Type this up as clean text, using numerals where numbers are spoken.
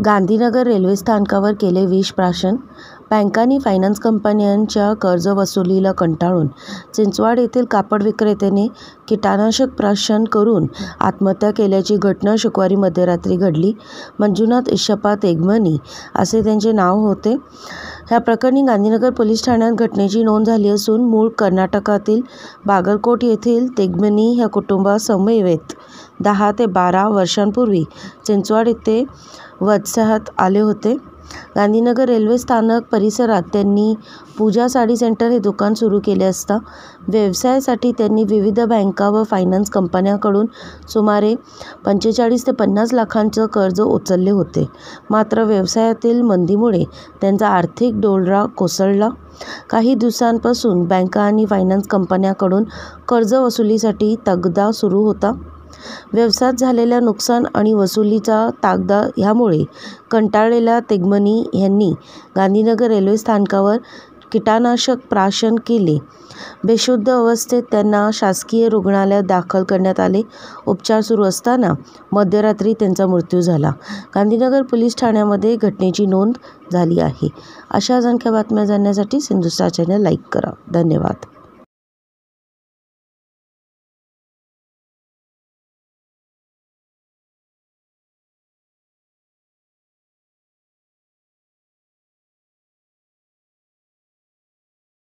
Gandhinagar railway स्थानकावर केले विष प्राशन. बँकांनी फायनान्स कंपन्यांच्या कर्जवसुलीला कंटाळून चिंचवड येथील कापड विक्रेत्याने कीटकनाशक प्राशन करून आत्महत्या केल्याची घटना शुक्रवारी मध्यरात्री घडली. मंजुनाथ इशप्पा तेगमनी असे त्यांचे नाव होते. या प्रकरणी गांधीनगर पोलीस ठाण्यात घटनेची नोंद झाली असून मूळ कर्नाटकातील बागलकोट येथील तेगमनी ह्या कुटुंबासमवेत 10 ते 12 वर्षांपूर्वी चिंचवड येथे वसवाट आले होते. गांधीनगर रेल्वे स्थानक परिसरात त्यांनी पूजा साडी सेंटर हे दुकान सुरू केले असता व्यवसायासाठी त्यांनी विविध बँका व फायनान्स कंपन्यांकडून सुमारे 45 ते 50 लाखांचं कर्ज उचलले होते. मात्र व्यवसायातील मंदीमुळे त्यांचा आर्थिक डोलारा कोसळला. काही दिवसांपासून बँका आणि फायनान्स कंपन्यांकडून कर्ज वसुलीसाठी तगादा सुरू होता. व्यवसायात झालेल्या नुकसान आणि वसुलीचा तगादा यामुळे कंटाळलेल्या तेगमनी यांनी गांधीनगर रेल्वे स्थानकावर कीटकनाशक प्राशन केले. बेशुद्ध अवस्थेत त्यांना शासकीय रुग्णालयात दाखल करण्यात आले. उपचार सुरू असताना मध्यरात्री त्यांचा मृत्यू झाला. गांधीनगर पोलीस ठाण्यामध्ये घटनेची नोंद झाली आहे. अशाच आणखी बातम्या जाणण्यासाठी सिंधुस्तार चॅनल लाईक करा. धन्यवाद.